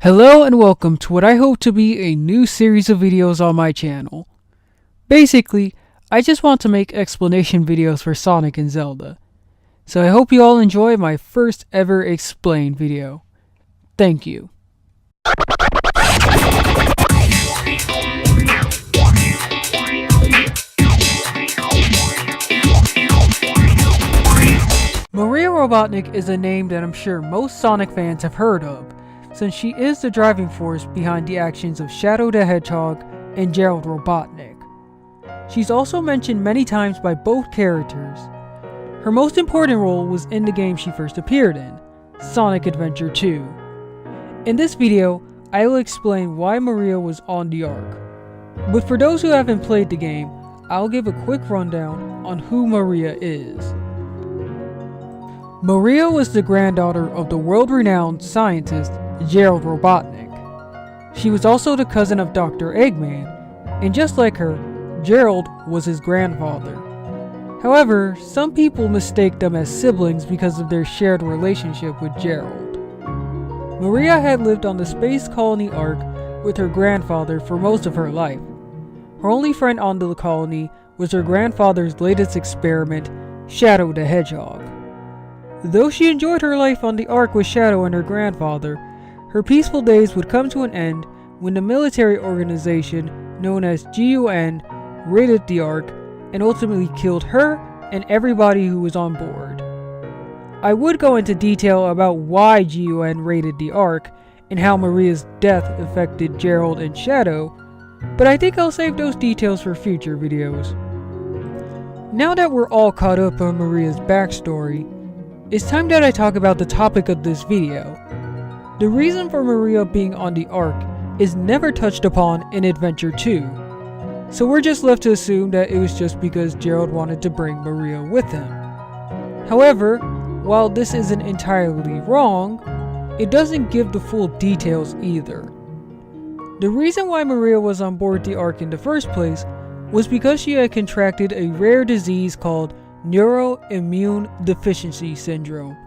Hello and welcome to what I hope to be a new series of videos on my channel. Basically, I just want to make explanation videos for Sonic and Zelda. So I hope you all enjoy my first ever explain video. Thank you. Maria Robotnik is a name that I'm sure most Sonic fans have heard of, since she is the driving force behind the actions of Shadow the Hedgehog and Gerald Robotnik. She's also mentioned many times by both characters. Her most important role was in the game she first appeared in, Sonic Adventure 2. In this video, I will explain why Maria was on the Ark. But for those who haven't played the game, I'll give a quick rundown on who Maria is. Maria was the granddaughter of the world-renowned scientist Gerald Robotnik. She was also the cousin of Dr. Eggman, and just like her, Gerald was his grandfather. However, some people mistake them as siblings because of their shared relationship with Gerald. Maria had lived on the space colony Ark with her grandfather for most of her life. Her only friend on the colony was her grandfather's latest experiment, Shadow the Hedgehog. Though she enjoyed her life on the Ark with Shadow and her grandfather, her peaceful days would come to an end when the military organization known as GUN raided the Ark and ultimately killed her and everybody who was on board. I would go into detail about why GUN raided the Ark and how Maria's death affected Gerald and Shadow, but I think I'll save those details for future videos. Now that we're all caught up on Maria's backstory, it's time that I talk about the topic of this video. The reason for Maria being on the Ark is never touched upon in Adventure 2, so we're just left to assume that it was just because Gerald wanted to bring Maria with him. However, while this isn't entirely wrong, it doesn't give the full details either. The reason why Maria was on board the Ark in the first place was because she had contracted a rare disease called Neuroimmune Deficiency Syndrome,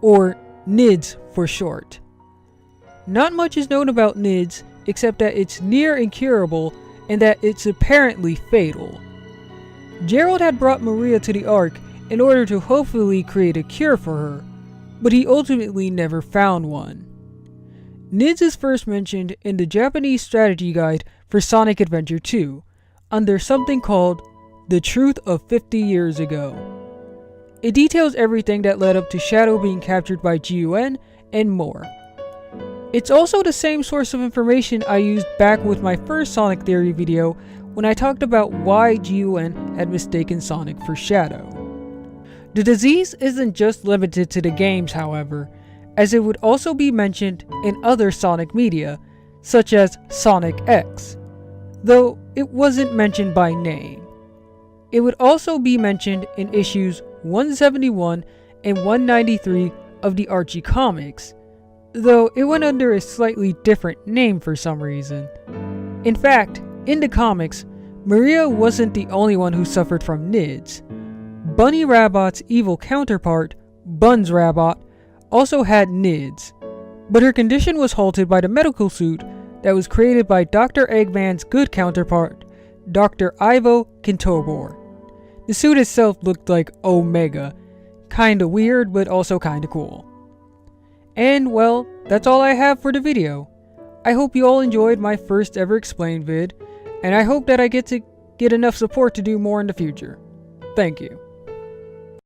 or NIDS for short. Not much is known about NIDS except that it's near incurable and that it's apparently fatal. Gerald had brought Maria to the Ark in order to hopefully create a cure for her, but he ultimately never found one. NIDS is first mentioned in the Japanese strategy guide for Sonic Adventure 2, under something called The Truth of 50 Years Ago. It details everything that led up to Shadow being captured by GUN and more. It's also the same source of information I used back with my first Sonic Theory video when I talked about why GUN had mistaken Sonic for Shadow. The disease isn't just limited to the games, however, as it would also be mentioned in other Sonic media, such as Sonic X, though it wasn't mentioned by name. It would also be mentioned in issues 171 and 193 of the Archie comics, though it went under a slightly different name for some reason. In fact, in the comics, Maria wasn't the only one who suffered from NIDS. Bunny Rabbit's evil counterpart, Buns Rabbit, also had NIDS, but her condition was halted by the medical suit that was created by Dr. Eggman's good counterpart, Dr. Ivo Kintobor. The suit itself looked like Omega, kinda weird but also kinda cool. And well, that's all I have for the video. I hope you all enjoyed my first ever explain vid, and I hope that I get enough support to do more in the future. Thank you.